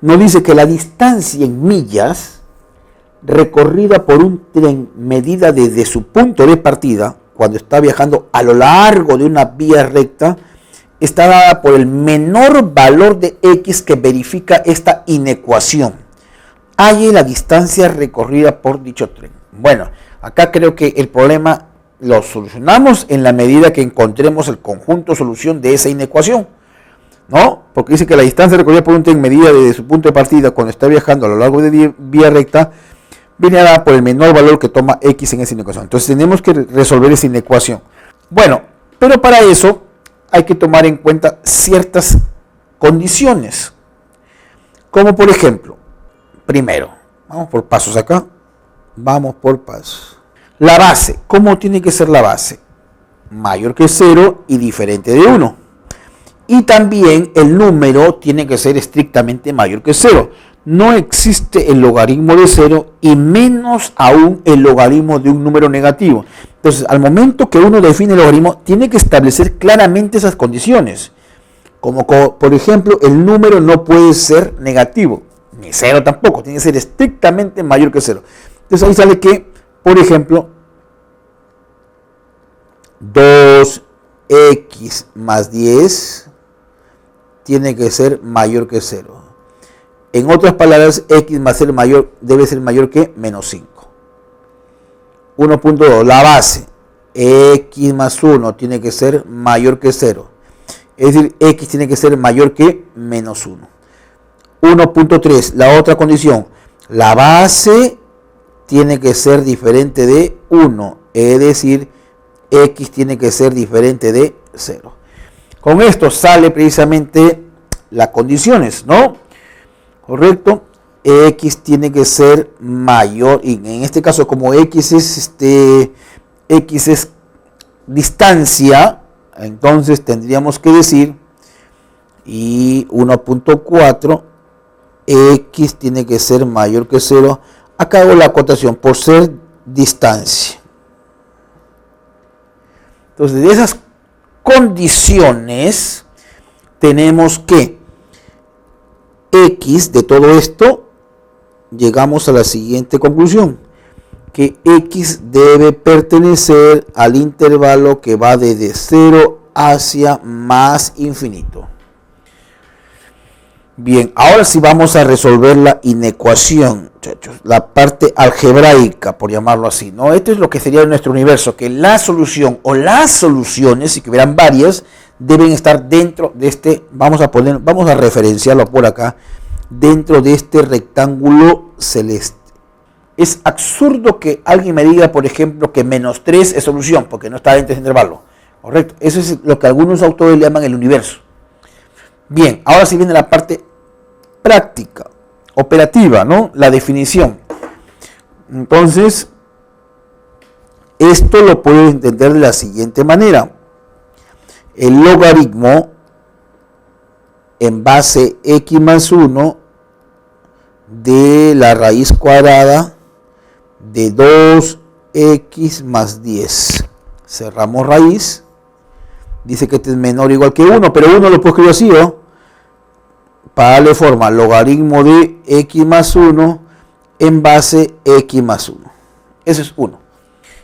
nos dice que la distancia en millas recorrida por un tren medida desde su punto de partida, cuando está viajando a lo largo de una vía recta, está dada por el menor valor de x que verifica esta inecuación. Halle la distancia recorrida por dicho tren. Bueno, acá creo que el problema lo solucionamos en la medida que encontremos el conjunto solución de esa inecuación, ¿no? Porque dice que la distancia recorrida por un tren medida desde su punto de partida cuando está viajando a lo largo de vía recta viene dada por el menor valor que toma x en esa inecuación. Entonces tenemos que resolver esa inecuación. Bueno, pero para eso hay que tomar en cuenta ciertas condiciones. Como por ejemplo, primero, vamos por pasos acá. Vamos por pasos. La base, ¿cómo tiene que ser la base? Mayor que 0 y diferente de 1. Y también el número tiene que ser estrictamente mayor que 0. No existe el logaritmo de 0 y menos aún el logaritmo de un número negativo. Entonces, al momento que uno define el logaritmo, tiene que establecer claramente esas condiciones. Como por ejemplo, el número no puede ser negativo, ni 0 tampoco, tiene que ser estrictamente mayor que 0. Entonces ahí sale que, por ejemplo, 2x más 10 tiene que ser mayor que 0. En otras palabras, x más 0 debe ser mayor que menos 5. 1.2, la base, x más 1 tiene que ser mayor que 0. Es decir, x tiene que ser mayor que menos 1. 1.3, la otra condición, la base tiene que ser diferente de 1, es decir, x tiene que ser diferente de 0. Con esto sale precisamente las condiciones, ¿no? Correcto, x tiene que ser mayor, y en este caso como x es distancia, entonces tendríamos que decir, y 1.4, x tiene que ser mayor que 0. Acá hago la acotación por ser distancia. Entonces, de esas condiciones, tenemos que x de todo esto, llegamos a la siguiente conclusión, que x debe pertenecer al intervalo que va desde 0 hacia más infinito. Bien, ahora sí vamos a resolver la inecuación, muchachos, la parte algebraica, por llamarlo así, ¿no? Esto es lo que sería nuestro universo, que la solución o las soluciones, si que hubieran varias, deben estar dentro de este, vamos a referenciarlo por acá, dentro de este rectángulo celeste. Es absurdo que alguien me diga, por ejemplo, que menos 3 es solución, porque no está dentro de ese intervalo, ¿correcto? Eso es lo que algunos autores le llaman el universo. Bien, ahora sí viene la parte práctica, operativa, ¿no? La definición. Entonces, esto lo puedo entender de la siguiente manera. El logaritmo en base x más 1 de la raíz cuadrada de 2x más 10. Cerramos raíz. Dice que este es menor o igual que 1, pero 1 lo puedo escribir así, ¿no? Para darle forma, logaritmo de x más 1 en base x más 1. Eso es 1.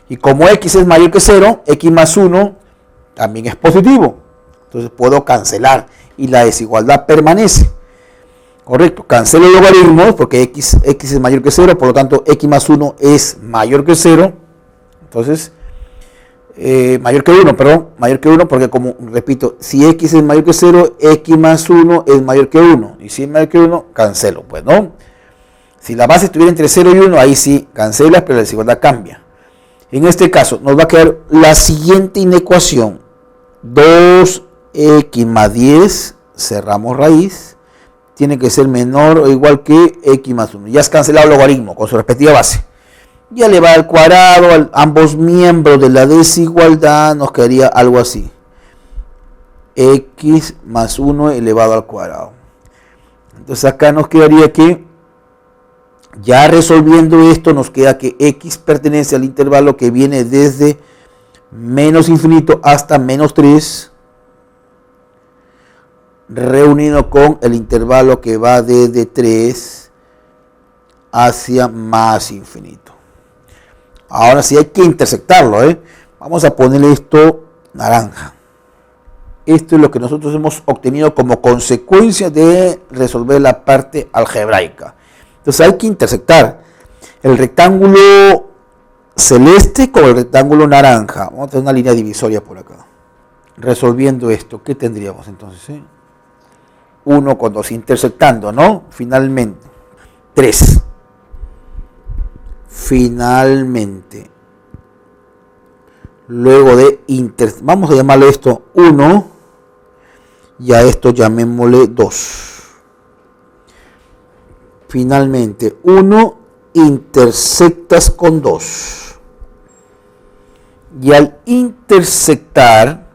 Y como x es mayor que 0, x más 1 también es positivo. Entonces puedo cancelar y la desigualdad permanece. Correcto, cancelo logaritmos porque x es mayor que 0, por lo tanto x más 1 es mayor que 0. Entonces, mayor que 1 porque como repito, si x es mayor que 0, x más 1 es mayor que 1, y si es mayor que 1, cancelo, pues, ¿no? Si la base estuviera entre 0 y 1, ahí sí cancelas, pero la desigualdad cambia. En este caso, nos va a quedar la siguiente inecuación, 2x más 10, cerramos raíz, tiene que ser menor o igual que x más 1, ya has cancelado el logaritmo con su respectiva base. Y elevado al cuadrado, ambos miembros de la desigualdad, nos quedaría algo así. X más 1 elevado al cuadrado. Entonces acá nos quedaría que, ya resolviendo esto, nos queda que x pertenece al intervalo que viene desde menos infinito hasta menos 3. reunido con el intervalo que va desde 3 hacia más infinito. Ahora sí hay que intersectarlo, Vamos a ponerle esto naranja. Esto es lo que nosotros hemos obtenido como consecuencia de resolver la parte algebraica. Entonces hay que intersectar el rectángulo celeste con el rectángulo naranja. Vamos a tener una línea divisoria por acá. Resolviendo esto, ¿qué tendríamos entonces? 1 con 2, intersectando, ¿no? Finalmente. 3. Finalmente. Luego de vamos a llamarle esto 1 y a esto llamémosle 2. Finalmente, 1 intersectas con 2. Y al intersectar,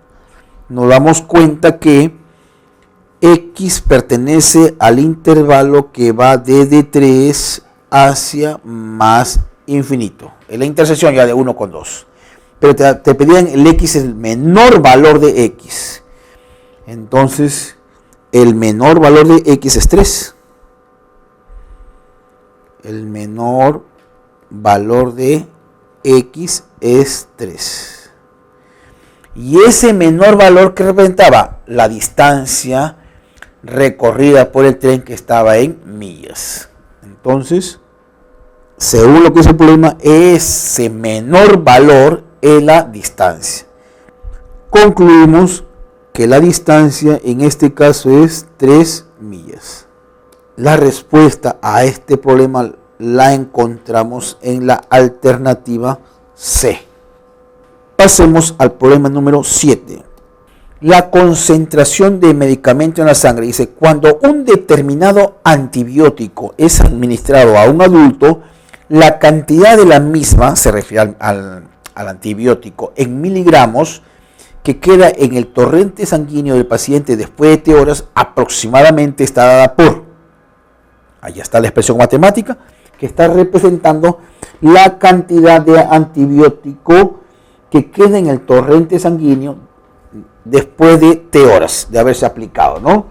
nos damos cuenta que X pertenece al intervalo que va desde 3 hacia más infinito. Es la intersección ya de 1 con 2. Pero te pedían el X, el menor valor de X. Entonces, el menor valor de X es 3. El menor valor de X es 3. Y ese menor valor que representaba la distancia recorrida por el tren que estaba en millas. Entonces, según lo que dice el problema, ese menor valor es la distancia. Concluimos que la distancia en este caso es 3 millas. La respuesta a este problema la encontramos en la alternativa C. Pasemos al problema número 7. La concentración de medicamento en la sangre. Dice, cuando un determinado antibiótico es administrado a un adulto, la cantidad de la misma, se refiere al antibiótico, en miligramos, que queda en el torrente sanguíneo del paciente después de T horas, aproximadamente está dada por, allá está la expresión matemática, que está representando la cantidad de antibiótico que queda en el torrente sanguíneo después de T horas de haberse aplicado, ¿no?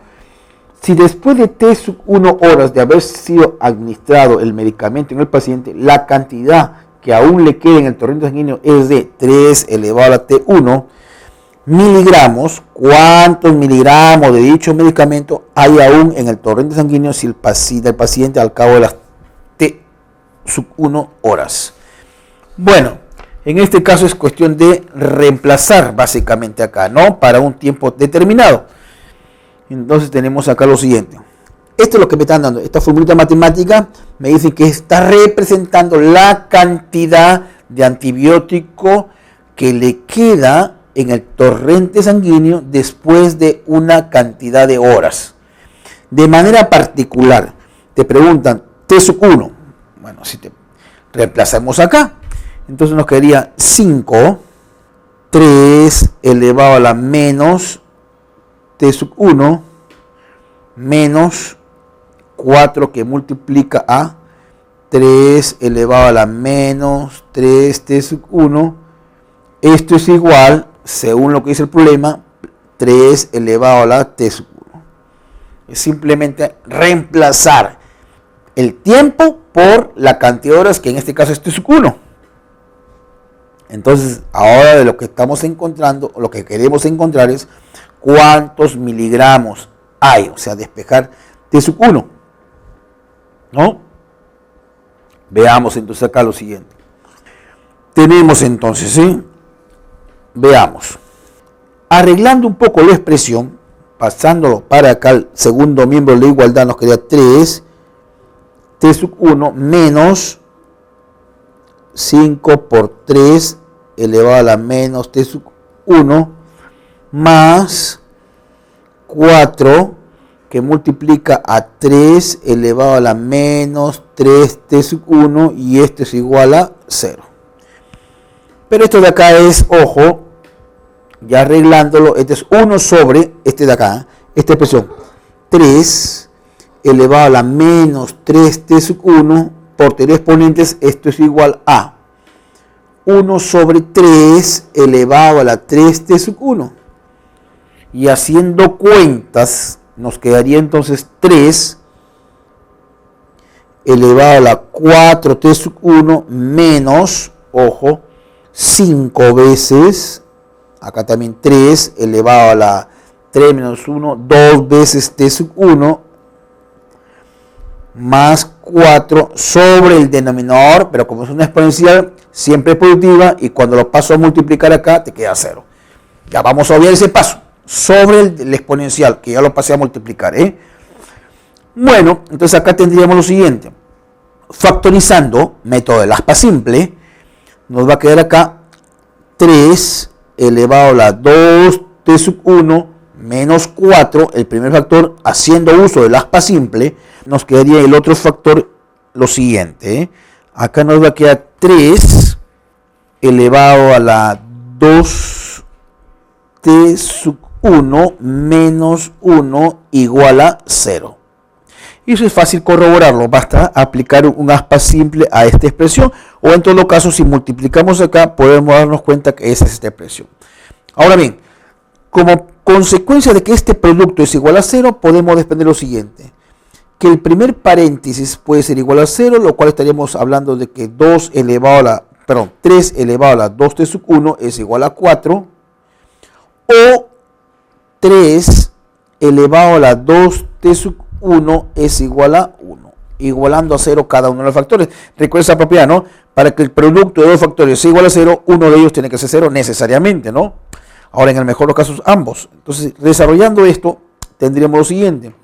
Si después de T1 horas de haber sido administrado el medicamento en el paciente, la cantidad que aún le queda en el torrente sanguíneo es de 3 elevado a T1 miligramos, ¿cuántos miligramos de dicho medicamento hay aún en el torrente sanguíneo si el paciente al cabo de las T1 horas? Bueno, en este caso es cuestión de reemplazar básicamente acá, ¿no? Para un tiempo determinado. Entonces tenemos acá lo siguiente. Esto es lo que me están dando. Esta formulita matemática me dice que está representando la cantidad de antibiótico que le queda en el torrente sanguíneo después de una cantidad de horas. De manera particular, te preguntan T1. Bueno, si te reemplazamos acá, entonces nos quedaría 5, 3 elevado a la menos T1 menos 4 que multiplica a 3 elevado a la menos 3T1. Esto es igual, según lo que dice el problema, 3 elevado a la T1. Es simplemente reemplazar el tiempo por la cantidad de horas, que en este caso es T1. Entonces, ahora de lo que estamos encontrando, o lo que queremos encontrar es cuántos miligramos hay, o sea, despejar T1, ¿no? Veamos entonces acá lo siguiente. Tenemos entonces, ¿sí? Veamos. Arreglando un poco la expresión, pasándolo para acá al segundo miembro de la igualdad, nos queda 3 T1 menos 5 por 3 elevado a la menos T1 más 4 que multiplica a 3 elevado a la menos 3T1 y esto es igual a 0. Pero esto de acá es, ojo, ya arreglándolo, este es 1 sobre este de acá, esta expresión, 3 elevado a la menos 3T1 por 3 exponentes, esto es igual a 1 sobre 3 elevado a la 3T1. Y haciendo cuentas, nos quedaría entonces 3 elevado a la 4t sub 1 menos, ojo, 5 veces, acá también 3 elevado a la 3 menos 1, 2 veces t sub 1, más 4 sobre el denominador, pero como es una exponencial, siempre es positiva, y cuando lo paso a multiplicar acá, te queda 0. Ya vamos a obviar ese paso, sobre el exponencial, que ya lo pasé a multiplicar, Bueno, entonces acá tendríamos lo siguiente. Factorizando, método del aspa simple, nos va a quedar acá 3 elevado a la 2t sub 1 menos 4, el primer factor, haciendo uso del aspa simple, nos quedaría el otro factor lo siguiente. Acá nos va a quedar 3 elevado a la 2t sub 1 menos 1 igual a 0. Y eso es fácil corroborarlo, basta aplicar un aspa simple a esta expresión, o en todo caso, si multiplicamos acá, podemos darnos cuenta que esa es esta expresión. Ahora bien, como consecuencia de que este producto es igual a 0, podemos desprender lo siguiente, que el primer paréntesis puede ser igual a 0, lo cual estaríamos hablando de que 3 elevado a la 2t sub 1 es igual a 4, o 3 elevado a la 2t sub 1 es igual a 1, igualando a 0 cada uno de los factores. Recuerda esa propiedad, ¿no? Para que el producto de dos factores sea igual a 0, uno de ellos tiene que ser 0 necesariamente, ¿no? Ahora, en el mejor de los casos, ambos. Entonces, desarrollando esto, tendríamos lo siguiente.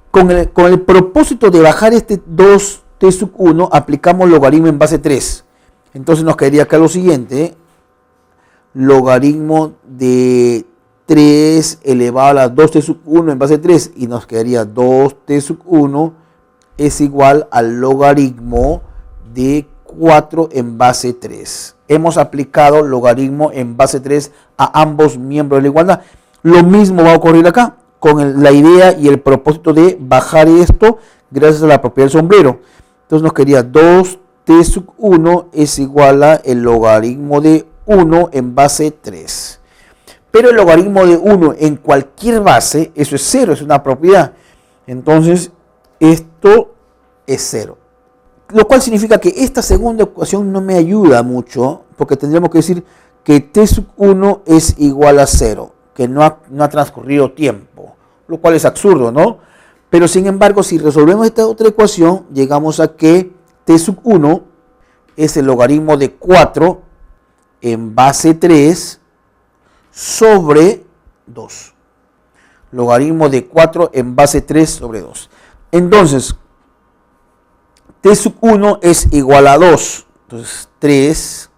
Con el propósito de bajar este 2t sub 1, aplicamos logaritmo en base 3. Entonces nos quedaría acá lo siguiente. Logaritmo de 3 elevado a la 2t sub 1 en base 3, y nos quedaría 2t sub 1 es igual al logaritmo de 4 en base 3. Hemos aplicado logaritmo en base 3 a ambos miembros de la igualdad. Lo mismo va a ocurrir acá, con la idea y el propósito de bajar esto gracias a la propiedad del sombrero. Entonces nos quedaría 2t sub 1 es igual a el logaritmo de 1 en base 3. Pero el logaritmo de 1 en cualquier base, eso es 0, es una propiedad. Entonces, esto es 0. Lo cual significa que esta segunda ecuación no me ayuda mucho, porque tendríamos que decir que t sub 1 es igual a 0, que no ha transcurrido tiempo, lo cual es absurdo, ¿no? Pero sin embargo, si resolvemos esta otra ecuación, llegamos a que t sub 1 es el logaritmo de 4 en base 3 sobre 2. Logaritmo de 4 en base 3 sobre 2. Entonces, t sub 1 es igual a 2. Entonces, 3.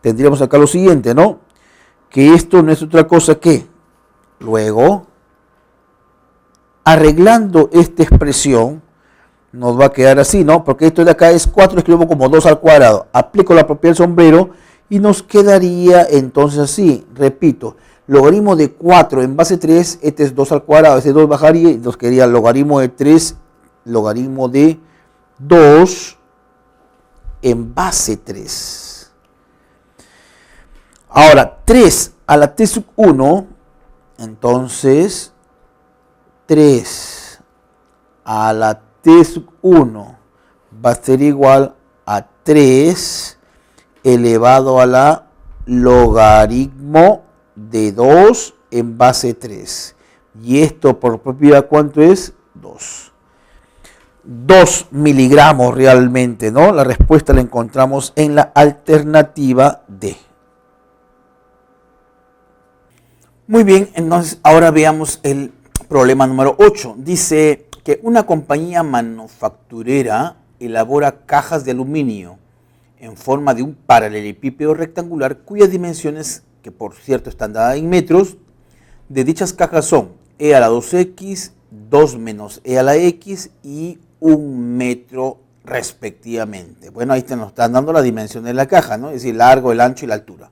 Tendríamos acá lo siguiente, ¿no? Que esto no es otra cosa que, luego, arreglando esta expresión, nos va a quedar así, ¿no? Porque esto de acá es 4, escribimos como 2 al cuadrado. Aplico la propiedad del sombrero y nos quedaría entonces así, repito, logaritmo de 4 en base 3, este es 2 al cuadrado, este 2 bajaría y nos quedaría logaritmo de 3, logaritmo de 2 en base 3. Ahora, 3 a la t sub 1, entonces 3 a la t sub 1 va a ser igual a 3 elevado a la logaritmo de 2 en base 3. Y esto por propiedad, ¿cuánto es? 2. 2 miligramos realmente, ¿no? La respuesta la encontramos en la alternativa D. Muy bien, entonces ahora veamos el problema número 8. Dice que una compañía manufacturera elabora cajas de aluminio en forma de un paralelepípedo rectangular cuyas dimensiones, que por cierto están dadas en metros, de dichas cajas son e a la 2x, 2 menos e a la x y 1 metro respectivamente. Bueno, ahí nos están dando la dimensión de la caja, ¿no? Es decir, el largo, el ancho y la altura.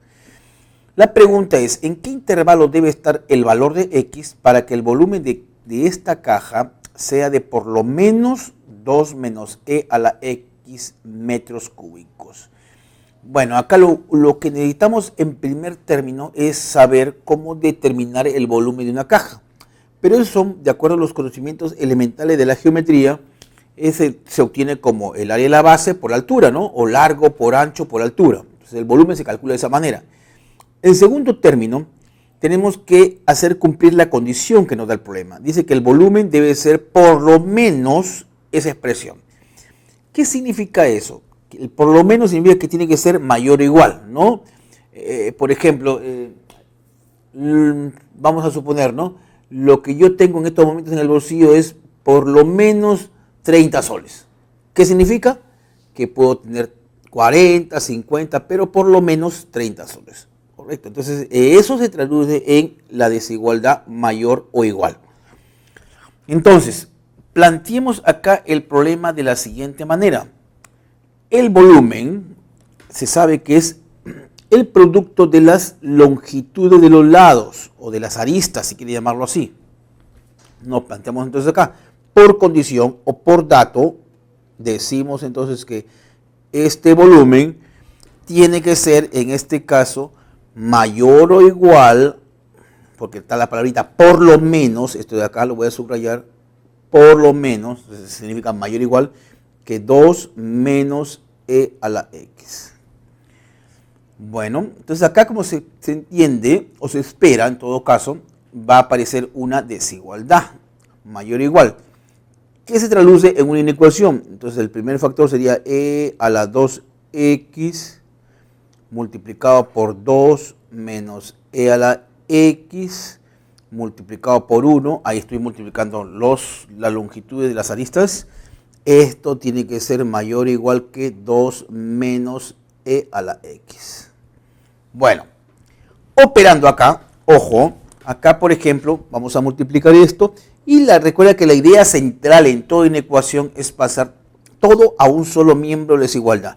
La pregunta es, ¿en qué intervalo debe estar el valor de x para que el volumen de esta caja sea de por lo menos 2 menos e a la x metros cúbicos? Bueno, acá lo que necesitamos en primer término es saber cómo determinar el volumen de una caja. Pero esos son, de acuerdo a los conocimientos elementales de la geometría, ese se obtiene como el área de la base por altura, ¿no? O largo por ancho por altura. Entonces el volumen se calcula de esa manera. En segundo término, tenemos que hacer cumplir la condición que nos da el problema. Dice que el volumen debe ser por lo menos esa expresión. ¿Qué significa eso? Por lo menos significa que tiene que ser mayor o igual, ¿no? Por ejemplo, vamos a suponer, ¿no? Lo que yo tengo en estos momentos en el bolsillo es por lo menos 30 soles. ¿Qué significa? Que puedo tener 40, 50, pero por lo menos 30 soles. Correcto. Entonces, eso se traduce en la desigualdad mayor o igual. Entonces, planteemos acá el problema de la siguiente manera. El volumen se sabe que es el producto de las longitudes de los lados o de las aristas, si quiere llamarlo así. Nos planteamos entonces acá, por condición o por dato, decimos entonces que este volumen tiene que ser, en este caso, mayor o igual, porque está la palabrita por lo menos, esto de acá lo voy a subrayar, por lo menos, significa mayor o igual, que 2 menos e a la x. Bueno, entonces acá como se entiende, o se espera en todo caso, va a aparecer una desigualdad, mayor o igual, que se traduce en una inecuación. Entonces el primer factor sería e a la 2x multiplicado por 2 menos e a la x multiplicado por 1, ahí estoy multiplicando las longitudes de las aristas. Esto tiene que ser mayor o igual que 2 menos e a la x. Bueno, operando acá, ojo, acá por ejemplo vamos a multiplicar esto y recuerda que la idea central en toda inecuación es pasar todo a un solo miembro de desigualdad.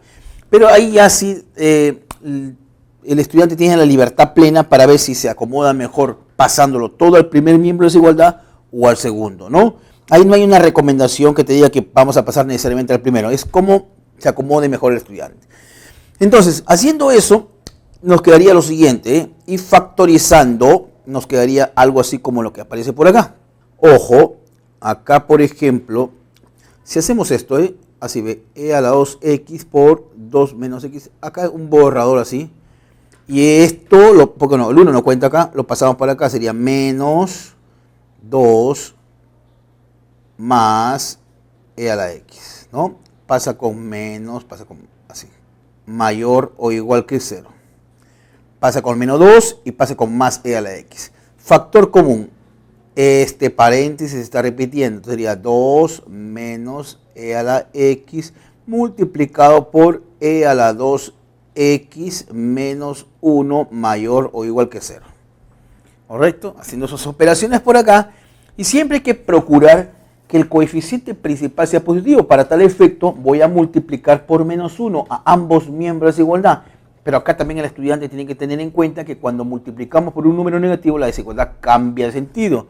Pero ahí ya sí el estudiante tiene la libertad plena para ver si se acomoda mejor pasándolo todo al primer miembro de desigualdad o al segundo, ¿no? Ahí no hay una recomendación que te diga que vamos a pasar necesariamente al primero, es como se acomode mejor el estudiante. Entonces, haciendo eso, nos quedaría lo siguiente, y factorizando, nos quedaría algo así como lo que aparece por acá. Ojo, acá por ejemplo, si hacemos esto, así ve, e a la 2x por 2 menos x, acá un borrador así, y esto, porque no, el 1 no cuenta acá, lo pasamos para acá, sería menos 2 más e a la x, ¿no? Pasa con menos, pasa con así, mayor o igual que 0. Pasa con menos 2 y pasa con más e a la x. Factor común, este paréntesis se está repitiendo, sería 2 menos e a la x multiplicado por e a la 2x menos 1 mayor o igual que 0. ¿Correcto? Haciendo esas operaciones por acá, y siempre hay que procurar que el coeficiente principal sea positivo. Para tal efecto voy a multiplicar por menos 1 a ambos miembros de desigualdad. Pero acá también el estudiante tiene que tener en cuenta que cuando multiplicamos por un número negativo la desigualdad cambia de sentido.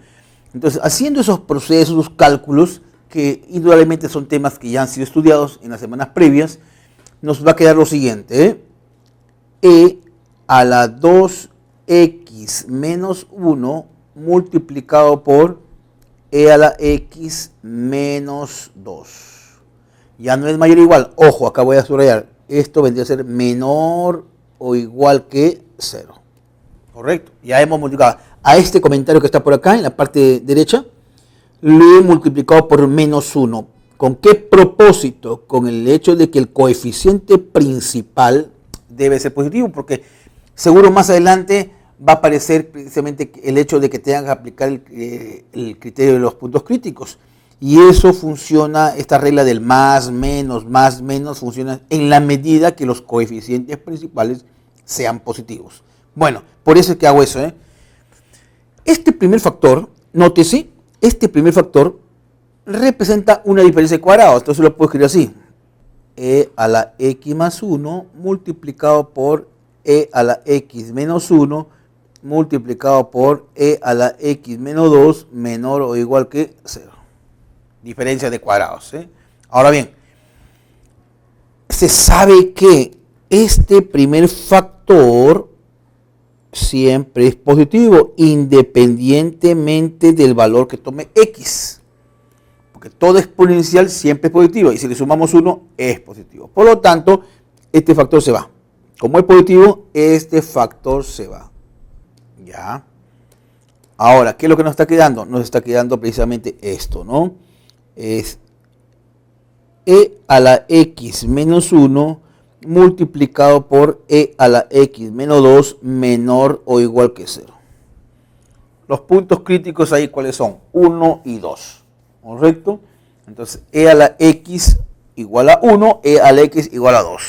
Entonces, haciendo esos procesos, esos cálculos, que indudablemente son temas que ya han sido estudiados en las semanas previas, nos va a quedar lo siguiente, e a la 2x menos 1 multiplicado por e a la x menos 2. Ya no es mayor o igual. Ojo, acá voy a subrayar. Esto vendría a ser menor o igual que 0. ¿Correcto? Ya hemos multiplicado. A este comentario que está por acá, en la parte derecha, lo he multiplicado por menos 1. ¿Con qué propósito? Con el hecho de que el coeficiente principal debe ser positivo, porque seguro más adelante va a aparecer precisamente el hecho de que tengan que aplicar el criterio de los puntos críticos. Y eso funciona, esta regla del más, menos, funciona en la medida que los coeficientes principales sean positivos. Bueno, por eso es que hago eso. Este primer factor, nótese, este primer factor representa una diferencia de cuadrados. Entonces lo puedo escribir así. E a la x más 1 multiplicado por e a la x menos 1 multiplicado por e a la x menos 2 menor o igual que 0. Diferencia de cuadrados. Ahora bien, se sabe que este primer factor siempre es positivo, independientemente del valor que tome x. Porque todo exponencial siempre es positivo, y si le sumamos 1 es positivo. Por lo tanto, este factor se va. Como es positivo, este factor se va. ¿Ya? Ahora, ¿qué es lo que nos está quedando? Nos está quedando precisamente esto, ¿no? Es e a la x menos 1 multiplicado por e a la x menos 2 menor o igual que 0. Los puntos críticos ahí, ¿cuáles son? 1 y 2, ¿correcto? Entonces, e a la x igual a 1, e a la x igual a 2.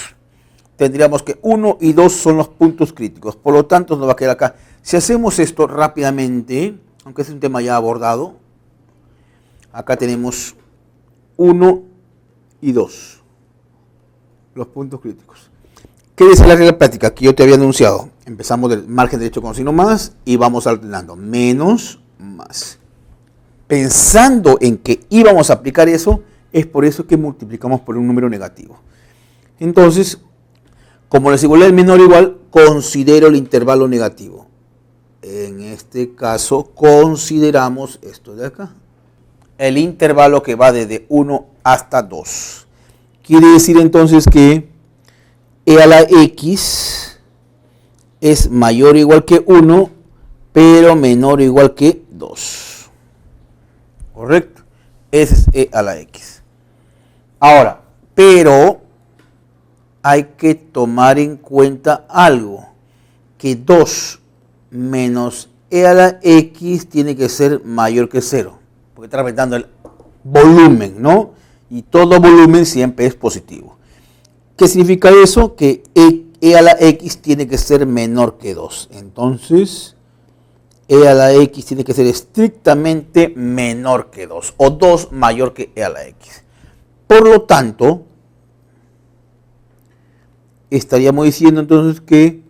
Tendríamos que 1 y 2 son los puntos críticos, por lo tanto nos va a quedar acá. Si hacemos esto rápidamente, aunque es un tema ya abordado, acá tenemos 1 y 2, los puntos críticos. ¿Qué dice la regla práctica que yo te había anunciado? Empezamos del margen derecho con signo más y vamos alternando menos, más. Pensando en que íbamos a aplicar eso, es por eso que multiplicamos por un número negativo. Entonces, como la desigualdad es menor o igual, considero el intervalo negativo. En este caso, consideramos esto de acá. El intervalo que va desde 1 hasta 2. Quiere decir entonces que e a la x es mayor o igual que 1, pero menor o igual que 2. ¿Correcto? Ese es e a la x. Ahora, pero hay que tomar en cuenta algo, que 2 menos e a la x tiene que ser mayor que 0, porque está representando el volumen, ¿no? Y todo volumen siempre es positivo. ¿Qué significa eso? Que e a la x tiene que ser menor que 2. Entonces, e a la x tiene que ser estrictamente menor que 2, o 2 mayor que e a la x. Por lo tanto, estaríamos diciendo entonces que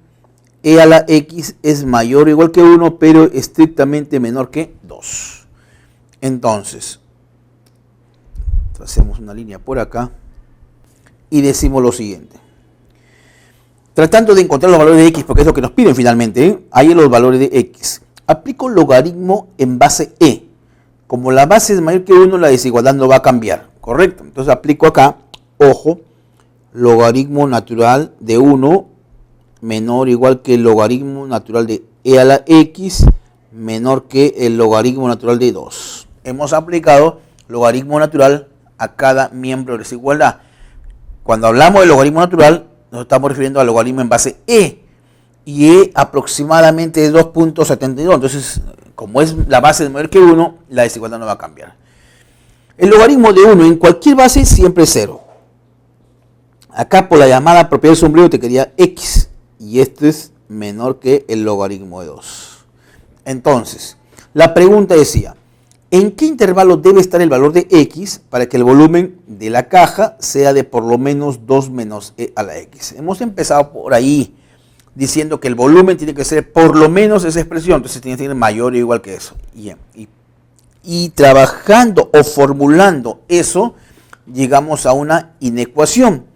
e a la x es mayor o igual que 1, pero estrictamente menor que 2. Entonces, hacemos una línea por acá y decimos lo siguiente. Tratando de encontrar los valores de x, porque es lo que nos piden finalmente, ¿eh? Ahí los valores de x. Aplico logaritmo en base e. Como la base es mayor que 1, la desigualdad no va a cambiar, ¿correcto? Entonces aplico acá, ojo, logaritmo natural de 1 menor o igual que el logaritmo natural de e a la x menor que el logaritmo natural de 2. Hemos aplicado logaritmo natural a cada miembro de la desigualdad. Cuando hablamos de logaritmo natural, nos estamos refiriendo al logaritmo en base e. Y e aproximadamente es 2.72. Entonces, como es la base de mayor que 1, la desigualdad no va a cambiar. El logaritmo de 1 en cualquier base siempre es 0. Acá por la llamada propiedad del sombrero te quería x. Y este es menor que el logaritmo de 2. Entonces, la pregunta decía, ¿en qué intervalo debe estar el valor de x para que el volumen de la caja sea de por lo menos 2 menos e a la x? Hemos empezado por ahí diciendo que el volumen tiene que ser por lo menos esa expresión, entonces tiene que ser mayor o igual que eso. Y trabajando o formulando eso, llegamos a una inecuación,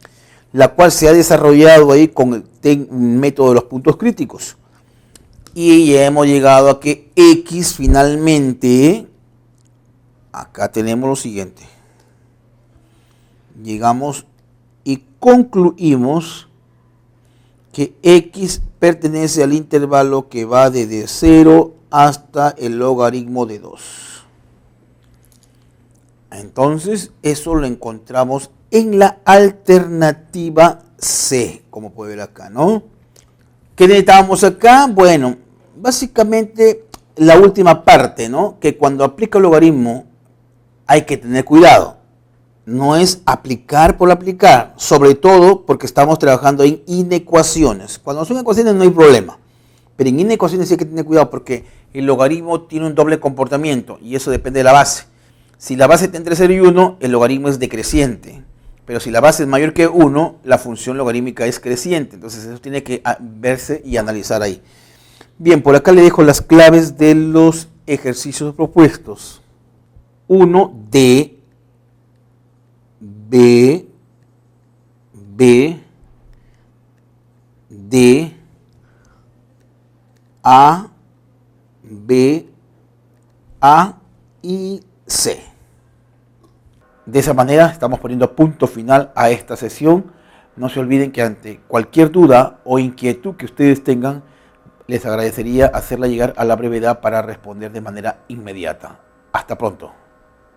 la cual se ha desarrollado ahí con el método de los puntos críticos. Y ya hemos llegado a que x finalmente, acá tenemos lo siguiente. Llegamos y concluimos que x pertenece al intervalo que va desde 0 hasta el logaritmo de 2. Entonces, eso lo encontramos en la alternativa C, como puede ver acá, ¿no? ¿Qué necesitábamos acá? Bueno, básicamente la última parte, ¿no? Que cuando aplica el logaritmo hay que tener cuidado. No es aplicar por aplicar, sobre todo porque estamos trabajando en inecuaciones. Cuando son ecuaciones no hay problema, pero en inecuaciones sí hay que tener cuidado porque el logaritmo tiene un doble comportamiento y eso depende de la base. Si la base está entre 0 y 1, el logaritmo es decreciente. Pero si la base es mayor que 1, la función logarítmica es creciente. Entonces eso tiene que verse y analizar ahí. Bien, por acá le dejo las claves de los ejercicios propuestos. 1, D, B, B, D, A, B, A y C. De esa manera estamos poniendo punto final a esta sesión. No se olviden que ante cualquier duda o inquietud que ustedes tengan, les agradecería hacerla llegar a la brevedad para responder de manera inmediata. Hasta pronto.